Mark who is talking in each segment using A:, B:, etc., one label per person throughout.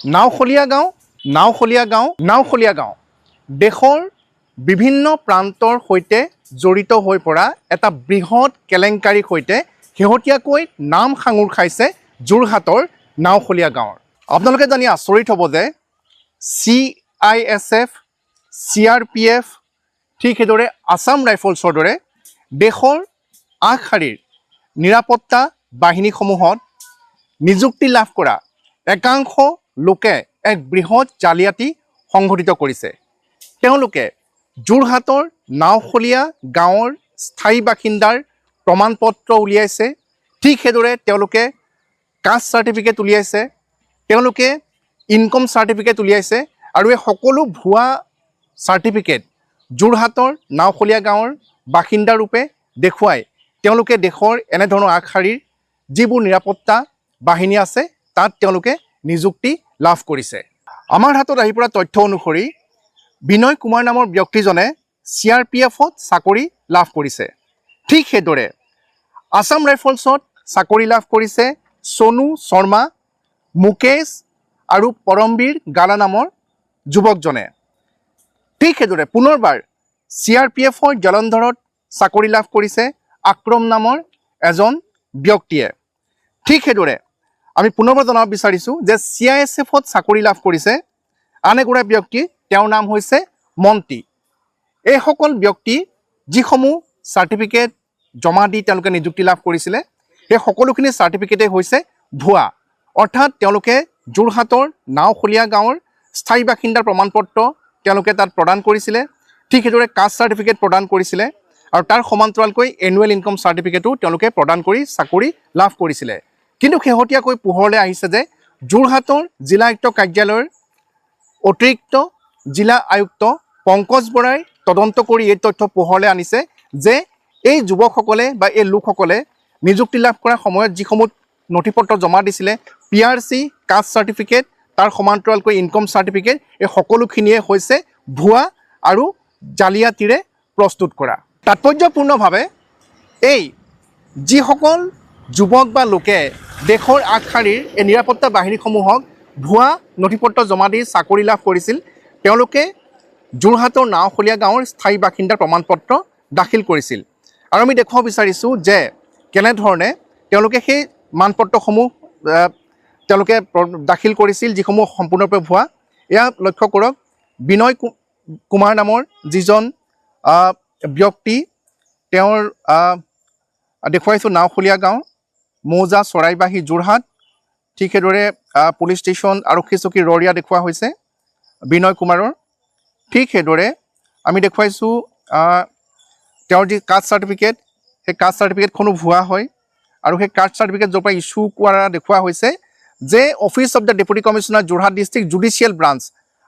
A: নাওখলীয়া গাঁও দেশৰ বিভিন্ন প্ৰান্তৰ সৈতে জড়িত হৈ পৰা এটা বৃহৎ কেলেংকাৰীৰ সৈতে শেহতীয়াকৈ নাম সাঙুৰ খাইছে যোৰহাটৰ নাওখলীয়া গাঁৱৰ। আপোনালোকে জানি আচৰিত হ'ব যে CISF, CRPF, ঠিক সেইদৰে আছাম ৰাইফলছৰ দৰে দেশৰ আগশাৰীৰ নিৰাপত্তা বাহিনীসমূহত নিযুক্তি লাভ কৰা একাংশ লোকে এক বৃহৎ জালিয়াতি সংঘটিত কৰিছে। তেওঁলোকে যোৰহাটৰ নাওখলীয়া গাঁৱৰ স্থায়ী বাসিন্দাৰ প্ৰমাণপত্ৰ উলিয়াইছে। ঠিক সেইদৰে তেওঁলোকে কাষ্ট চাৰ্টিফিকেট উলিয়াইছে, তেওঁলোকে ইনকম চাৰ্টিফিকেট উলিয়াইছে আৰু এই সকলো ভুৱা চাৰ্টিফিকেট যোৰহাটৰ নাওখলীয়া গাঁৱৰ বাসিন্দা ৰূপে দেখুৱাই তেওঁলোকে দেশৰ এনেধৰণৰ আগশাৰীৰ যিবোৰ নিৰাপত্তা বাহিনী আছে তাত তেওঁলোকে নিযুক্তি লাভ কৰিছে। আমাৰ হাতত আহি পৰা তথ্য অনুসৰি বিনয় কুমাৰ নামৰ ব্যক্তিজনে CRPFত চাকৰি লাভ কৰিছে। ঠিক সেইদৰে আছাম ৰাইফলছত চাকৰি লাভ কৰিছে সোনু শৰ্মা, মুকেশ আৰু পৰমবীৰ গালা নামৰ যুৱকজনে। ঠিক সেইদৰে পুনৰবাৰ CRPFৰ জলন্ধৰত চাকৰি লাভ কৰিছে আক্ৰম নামৰ এজন ব্যক্তিয়ে। ঠিক সেইদৰে আমি পুনৰবাৰ জনাব বিচাৰিছোঁ যে CISFত চাকৰি লাভ কৰিছে আন এগৰাকী ব্যক্তি, তেওঁৰ নাম হৈছে মন্ত্ৰী। এইসকল ব্যক্তি যিসমূহ চাৰ্টিফিকেট জমা দি তেওঁলোকে নিযুক্তি লাভ কৰিছিলে সেই সকলোখিনি চাৰ্টিফিকেটেই হৈছে ভুৱা। অৰ্থাৎ তেওঁলোকে যোৰহাটৰ নাওখলীয়া গাঁৱৰ স্থায়ী বাসিন্দাৰ প্ৰমাণপত্ৰ তেওঁলোকে তাত প্ৰদান কৰিছিলে, ঠিক সেইদৰে কাষ্ট চাৰ্টিফিকেট প্ৰদান কৰিছিলে আৰু তাৰ সমান্তৰালকৈ এনুৱেল ইনকম চাৰ্টিফিকেটো তেওঁলোকে প্ৰদান কৰি চাকৰি লাভ কৰিছিলে। কিন্তু শেহতীয়াকৈ পোহৰলৈ আহিছে যে যোৰহাটৰ জিলা আয়ুক্ত কাৰ্যালয়ৰ অতিৰিক্ত জিলা আয়ুক্ত পংকজ বৰাই তদন্ত কৰি এই তথ্য পোহৰলৈ আনিছে যে এই যুৱকসকলে বা এই লোকসকলে নিযুক্তি লাভ কৰাৰ সময়ত যিসমূহ নথিপত্ৰ জমা দিছিলে, PRC, কাষ্ট চাৰ্টিফিকেট, তাৰ সমান্তৰালকৈ ইনকম চাৰ্টিফিকেট, এই সকলোখিনিয়ে হৈছে ভুৱা আৰু জালিয়াতিৰে প্ৰস্তুত কৰা। তাৎপৰ্যপূৰ্ণভাৱে এই যিসকল যুৱক বা লোকে দেশৰ আগশাৰীৰ এই নিৰাপত্তা বাহিনীসমূহক ভুৱা নথিপত্ৰ জমা দি চাকৰি লাভ কৰিছিল, তেওঁলোকে যোৰহাটৰ নাওখলীয়া গাঁৱৰ স্থায়ী বাসিন্দাৰ প্ৰমাণপত্ৰ দাখিল কৰিছিল। আৰু আমি দেখুৱাব বিচাৰিছোঁ যে কেনেধৰণে তেওঁলোকে সেই মানপত্ৰসমূহ তেওঁলোকে দাখিল কৰিছিল যিসমূহ সম্পূৰ্ণৰূপে ভুৱা। এয়া লক্ষ্য কৰক, বিনয় কুমাৰ নামৰ যিজন ব্যক্তি, তেওঁৰ দেখুৱাইছোঁ নাওখলীয়া গাঁও, মৌজা চৰাইবাহী যোৰহাট। ঠিক সেইদৰে পুলিচ ষ্টেচন আৰক্ষী চকী ৰৰিয়া দেখুওৱা হৈছে বিনয় কুমাৰৰ। ঠিক সেইদৰে আমি দেখুৱাইছোঁ তেওঁৰ যি কাষ্ট চাৰ্টিফিকেট, সেই কাষ্ট চাৰ্টিফিকেটখনো ভুৱা হয় আৰু সেই কাষ্ট চাৰ্টিফিকেট য'ৰ পৰা ইছ্যু কৰা দেখুওৱা হৈছে যে office of the deputy commissioner Jorhat district judicial branch,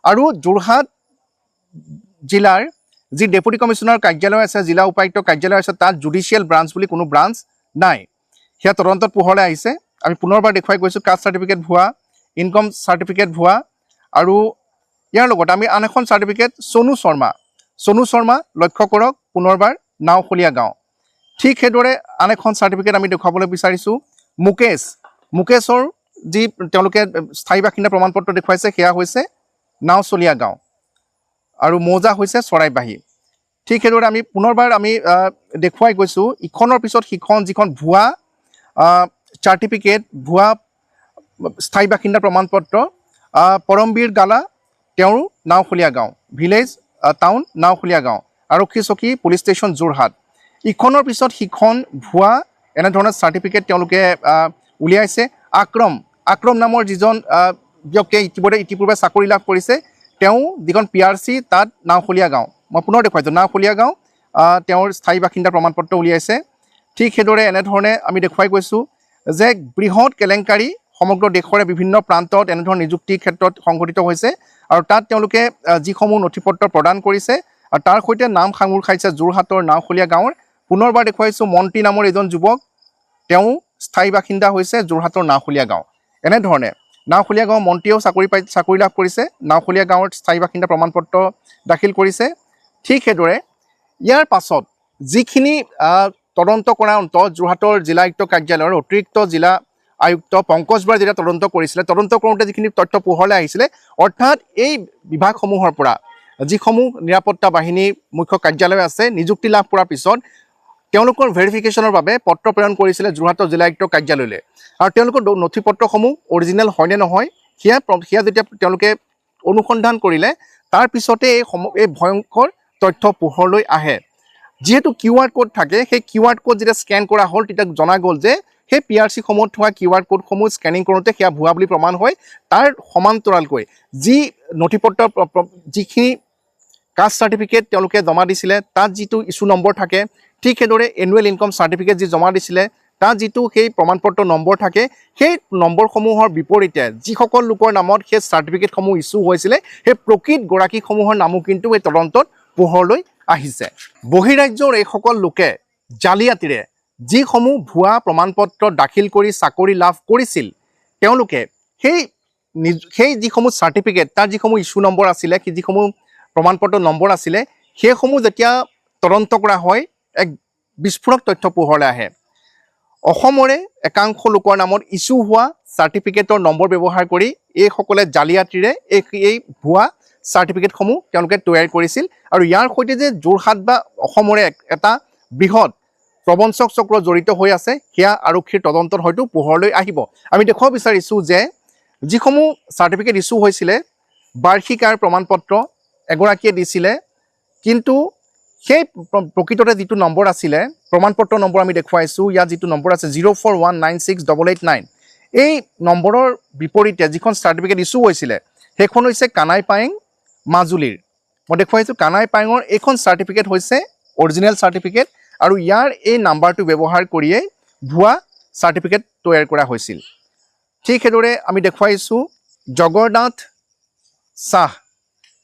A: আৰু যোৰহাট জিলাৰ যি ডেপুটি কমিশ্যনাৰ কাৰ্যালয় আছে, জিলা উপায়ুক্ত কাৰ্যালয় আছে, তাত জুডিচিয়েল ব্ৰাঞ্চ বুলি কোনো ব্ৰাঞ্চ নাই। সেয়া তদন্তত পোহৰলৈ আহিছে। আমি পুনৰবাৰ দেখুৱাই গৈছোঁ কাষ্ট চাৰ্টিফিকেট ভুৱা, ইনকম চাৰ্টিফিকেট ভুৱা, আৰু ইয়াৰ লগত আমি আন এখন চাৰ্টিফিকেট সোনু শৰ্মা লক্ষ্য কৰক, পুনৰবাৰ নাওখলীয়া গাঁও। ঠিক সেইদৰে আন এখন চাৰ্টিফিকেট আমি দেখুৱাবলৈ বিচাৰিছোঁ মুকেশৰ যি তেওঁলোকে স্থায়ী বাসিন্দা প্ৰমাণপত্ৰ দেখুৱাইছে সেয়া হৈছে নাওচলীয়া গাঁও আৰু মৌজা হৈছে চৰাইবাহী। ঠিক সেইদৰে আমি পুনৰবাৰ দেখুৱাই গৈছোঁ ইখনৰ পিছত সিখন যিখন ভুৱা চাৰ্টিফিকেট, ভুৱা স্থায়ী বাসিন্দা প্ৰমাণপত্ৰ, পৰমবীৰ গালা, তেওঁৰো নাওখলীয়া গাঁও, ভিলেজ টাউন নাওখলীয়া গাঁও, আৰক্ষী চকী পুলিচ ষ্টেচন যোৰহাট। ইখনৰ পিছত সিখন ভুৱা এনেধৰণৰ চাৰ্টিফিকেট তেওঁলোকে উলিয়াইছে। আক্ৰম নামৰ যিজন ব্যক্তিয়ে ইতিপূৰ্বে চাকৰি লাভ কৰিছে, তেওঁ যিখন PRC তাত নাওখলীয়া গাঁও, মই পুনৰ দেখুৱাইছোঁ নাওখলীয়া গাঁও, তেওঁৰ স্থায়ী বাসিন্দা প্ৰমাণপত্ৰ উলিয়াইছে। ঠিক সেইদৰে এনেধৰণে আমি দেখুৱাই গৈছোঁ যে বৃহৎ কেলেংকাৰী সমগ্ৰ দেশৰে বিভিন্ন প্ৰান্তত এনেধৰণৰ নিযুক্তিৰ ক্ষেত্ৰত সংঘটিত হৈছে আৰু তাত তেওঁলোকে যিসমূহ নথিপত্ৰ প্ৰদান কৰিছে আৰু তাৰ সৈতে নাম সাঙুৰ খাইছে যোৰহাটৰ নাওখলীয়া গাঁৱৰ। পুনৰবাৰ দেখুৱাইছোঁ মন্ত্ৰী নামৰ এজন যুৱক, তেওঁ স্থায়ী বাসিন্দা হৈছে যোৰহাটৰ নাওখলীয়া গাঁও। এনেধৰণে নাওখলীয়া গাঁৱৰ মন্ত্ৰীয়েও চাকৰি লাভ কৰিছে, নাওখলীয়া গাঁৱৰ স্থায়ী বাসিন্দা প্ৰমাণপত্ৰ দাখিল কৰিছে। ঠিক সেইদৰে ইয়াৰ পাছত যিখিনি তদন্ত কৰাৰ অন্তত যোৰহাটৰ জিলা আয়ুক্ত কাৰ্যালয়ৰ অতিৰিক্ত জিলা আয়ুক্ত পংকজ বৰাই যেতিয়া তদন্ত কৰিছিলে তদন্ত কৰোঁতে যিখিনি তথ্য পোহৰলৈ আহিছিলে অৰ্থাৎ এই বিভাগসমূহৰ পৰা যিসমূহ নিৰাপত্তা বাহিনীৰ মুখ্য কাৰ্যালয় আছে নিযুক্তি লাভ কৰাৰ পিছত তেওঁলোকৰ ভেৰিফিকেশ্যনৰ বাবে পত্ৰ প্ৰেৰণ কৰিছিলে যোৰহাটৰ জিলা আয়ুক্তৰ কাৰ্যালয়লৈ আৰু তেওঁলোকৰ নথি পত্ৰসমূহ অৰিজিনেল হয়নে নহয় সেয়া যেতিয়া তেওঁলোকে অনুসন্ধান কৰিলে তাৰ পিছতে এই ভয়ংকৰ তথ্য পোহৰলৈ আহে যিহেতু QR কোড থাকে সেই QR কোড যেতিয়া স্কেন কৰা হ'ল তেতিয়া জনা গ'ল যে সেই PRC সমূহত থকা QR কোডসমূহ স্কেনিং কৰোঁতে সেয়া ভুৱা বুলি প্ৰমাণ হয় তাৰ সমান্তৰালকৈ যি নথিপত্ৰ যিখিনি কাষ্ট চাৰ্টিফিকেট তেওঁলোকে জমা দিছিলে তাত যিটো ইছ্যু নম্বৰ থাকে ঠিক সেইদৰে এনুৱেল ইনকম চাৰ্টিফিকেট যি জমা দিছিলে তাত যিটো সেই প্ৰমাণপত্ৰ নম্বৰ থাকে সেই নম্বৰসমূহৰ বিপৰীতে যিসকল লোকৰ নামত সেই চাৰ্টিফিকেটসমূহ ইছ্যু হৈছিলে সেই প্ৰকৃত গৰাকীসমূহৰ নামো কিন্তু এই তদন্তত পোহৰলৈ আহিছে বহিৰাজ্যৰ এইসকল লোকে জালিয়াতিৰে যিসমূহ ভুৱা প্ৰমাণপত্ৰ দাখিল কৰি চাকৰি লাভ কৰিছিল তেওঁলোকে সেই যিসমূহ চাৰ্টিফিকেট তাৰ যিসমূহ ইছ্যু নম্বৰ আছিলে যিসমূহ প্ৰমাণপত্ৰ নম্বৰ আছিলে সেইসমূহ যেতিয়া তদন্ত কৰা হয় এক বিস্ফোৰক তথ্য পোহৰলৈ আহে অসমৰে একাংশ লোকৰ নামত ইছ্যু হোৱা চাৰ্টিফিকেটৰ নম্বৰ ব্যৱহাৰ কৰি এইসকলে জালিয়াতিৰে এই ভুৱা চাৰ্টিফিকেটসমূহ তেওঁলোকে তৈয়াৰ কৰিছিল আৰু ইয়াৰ সৈতে যে যোৰহাট বা অসমৰে এটা বৃহৎ প্ৰবঞ্চক চক্ৰ জড়িত হৈ আছে সেয়া আৰক্ষীৰ তদন্তত হয়তো পোহৰলৈ আহিব আমি দেখুৱাব বিচাৰিছোঁ যে যিসমূহ চাৰ্টিফিকেট ইছ্যু হৈছিলে বাৰ্ষিক আয়ৰ প্ৰমাণপত্ৰ এগৰাকীয়ে দিছিলে কিন্তু সেই প্ৰকৃততে যিটো নম্বৰ আছিলে প্ৰমাণপত্ৰ নম্বৰ আমি দেখুৱাইছোঁ ইয়াত যিটো নম্বৰ আছে 041968889 এই নম্বৰৰ বিপৰীতে যিখন চাৰ্টিফিকেট ইছ্যু হৈছিলে সেইখন হৈছে কানাই পায়েং মাজুলীৰ মই দেখুৱাইছোঁ কানাই পায়েঙৰ এইখন চাৰ্টিফিকেট হৈছে অৰিজিনেল চাৰ্টিফিকেট আৰু ইয়াৰ এই নাম্বাৰটো ব্যৱহাৰ কৰিয়েই ভুৱা চাৰ্টিফিকেট তৈয়াৰ কৰা হৈছিল ঠিক সেইদৰে আমি দেখুৱাইছোঁ জগন্নাথ শ্বাহ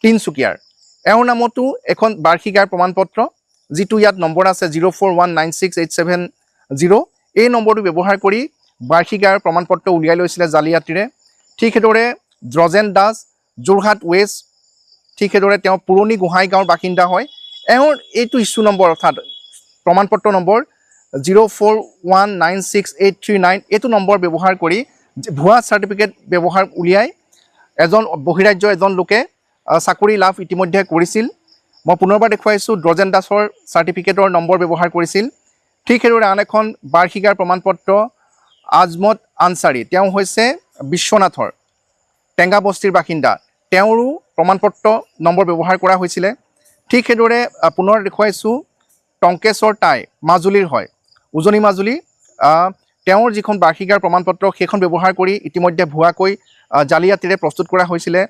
A: তিনচুকীয়াৰ এওঁৰ নামতো এখন বাৰ্ষিক আয়ৰ প্ৰমাণপত্ৰ যিটো ইয়াত নম্বৰ আছে 0419687 এই নম্বৰটো ব্যৱহাৰ কৰি বাৰ্ষিক আয়ৰ প্ৰমাণপত্ৰ উলিয়াই লৈছিলে জালিয়াতিৰে ঠিক সেইদৰে দ্ৰজেন দাস যোৰহাট ৱেষ্ট ঠিক সেইদৰে তেওঁ পুৰণি গোহাঁই গাঁৱৰ বাসিন্দা হয় এওঁৰ এইটো ইছ্যু নম্বৰ অৰ্থাৎ প্ৰমাণপত্ৰ নম্বৰ 041968839 এইটো নম্বৰ ব্যৱহাৰ কৰি ভুৱা চাৰ্টিফিকেট ব্যৱহাৰ উলিয়াই এজন বহিৰাজ্যৰ এজন লোকে চাকৰি লাভ ইতিমধ্যে কৰিছিল মই পুনৰবাৰ দেখুৱাইছোঁ দ্ৰজেন দাসৰ চাৰ্টিফিকেটৰ নম্বৰ ব্যৱহাৰ কৰিছিল ঠিক সেইদৰে আন এখন বাৰ্ষিক আয়ৰ প্ৰমাণপত্ৰ আজমত আনচাৰী তেওঁ হৈছে বিশ্বনাথৰ টেঙা বস্তিৰ বাসিন্দা তেওঁৰো প্ৰমাণপত্ৰ নম্বৰ ব্যৱহাৰ কৰা হৈছিলে ঠিক সেইদৰে পুনৰ দেখুৱাইছোঁ টংকেশ্বৰ টাই মাজুলীৰ হয় উজনি মাজুলী তেওঁৰ যিখন বাৰ্ষিক আয়ৰ প্ৰমাণপত্ৰ সেইখন ব্যৱহাৰ কৰি ইতিমধ্যে ভুৱাকৈ জালিয়াতিৰে প্ৰস্তুত কৰা হৈছিলে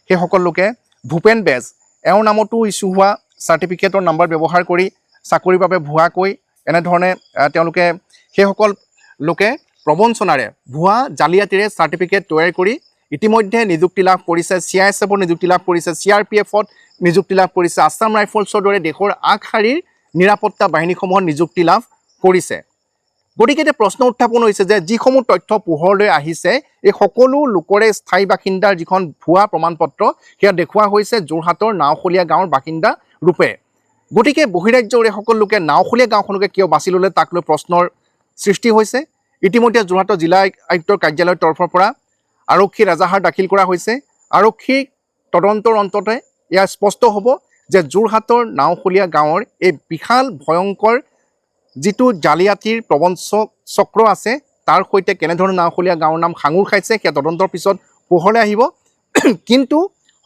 A: সেইসকল লোকে ভূপেন বেজ এওঁৰ নামতো ইছ্যু হোৱা চাৰ্টিফিকেটৰ নম্বৰ ব্যৱহাৰ কৰি চাকৰিৰ বাবে ভুৱাকৈ এনেধৰণে তেওঁলোকে সেইসকল লোকে প্ৰবঞ্চনাৰে ভুৱা জালিয়াতিৰে চাৰ্টিফিকেট তৈয়াৰ কৰি ইতিমধ্যে নিযুক্তি লাভ কৰিছে CISFত নিযুক্তি লাভ কৰিছে CRPFত নিযুক্তি লাভ কৰিছে আছাম ৰাইফলছৰ দৰে দেশৰ আগশাৰীৰ নিৰাপত্তা বাহিনীসমূহত নিযুক্তি লাভ কৰিছে গতিকে এতিয়া প্ৰশ্ন উত্থাপন হৈছে যে যিসমূহ তথ্য পোহৰলৈ আহিছে এই সকলো লোকৰে স্থায়ী বাসিন্দাৰ যিখন ভুৱা প্ৰমাণপত্ৰ সেয়া দেখুওৱা হৈছে যোৰহাটৰ নাওখলীয়া গাঁৱৰ বাসিন্দা ৰূপে গতিকে বহিৰাজ্যৰ এই সকলো লোকে নাওখলীয়া গাঁওখনকে কিয় বাছি ল'লে তাক লৈ প্ৰশ্নৰ সৃষ্টি হৈছে ইতিমধ্যে যোৰহাটৰ জিলা আয়ুক্তৰ কাৰ্যালয়ৰ তৰফৰ পৰা আৰক্ষীৰ এজাহাৰ দাখিল কৰা হৈছে আৰক্ষী তদন্তৰ অন্ততে এয়া স্পষ্ট হ'ব যে যোৰহাটৰ নাওখলীয়া গাঁৱৰ এই বিশাল ভয়ংকৰ যিটো জালিয়াতিৰ প্ৰবঞ্চক চক্ৰ আছে তাৰ সৈতে কেনেধৰণৰ নাওখলীয়া গাঁৱৰ নাম সাঙুৰ খাইছে সেয়া তদন্তৰ পিছত পোহৰলৈ আহিব কিন্তু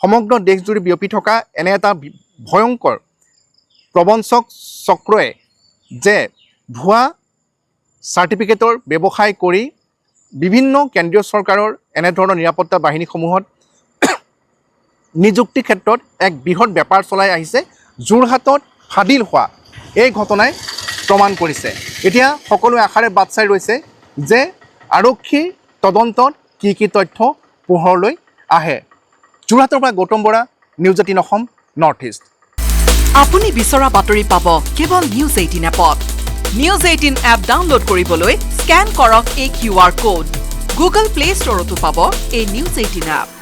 A: সমগ্ৰ দেশজুৰি বিয়পি থকা এনে এটা ভয়ংকৰ প্ৰবঞ্চক চক্ৰই যে ভুৱা চাৰ্টিফিকেটৰ ব্যৱসায় কৰি বিভিন্ন কেন্দ্ৰীয় চৰকাৰৰ এনেধৰণৰ নিৰাপত্তা বাহিনীসমূহত নিযুক্তিৰ ক্ষেত্ৰত এক বৃহৎ বেপাৰ চলাই আহিছে যোৰহাটত ফাদিল হোৱা এই ঘটনাই প্ৰমাণ কৰিছে এতিয়া সকলোৱে আশাৰে বাট চাই ৰৈছে যে আৰক্ষীৰ তদন্তত কি তথ্য পোহৰলৈ আহে যোৰহাটৰ পৰা Gautam Bora news 18 Assam north east
B: আপুনি বিচৰা বাতৰি পাব কেৱল নিউজ 18 এপত নিউজ 18 এপ ডাউনলোড কৰিবলৈ স্কেন কৰক এই QR কোড গুগল প্লে ষ্টৰতো পাব এই নিউজ 18 এপ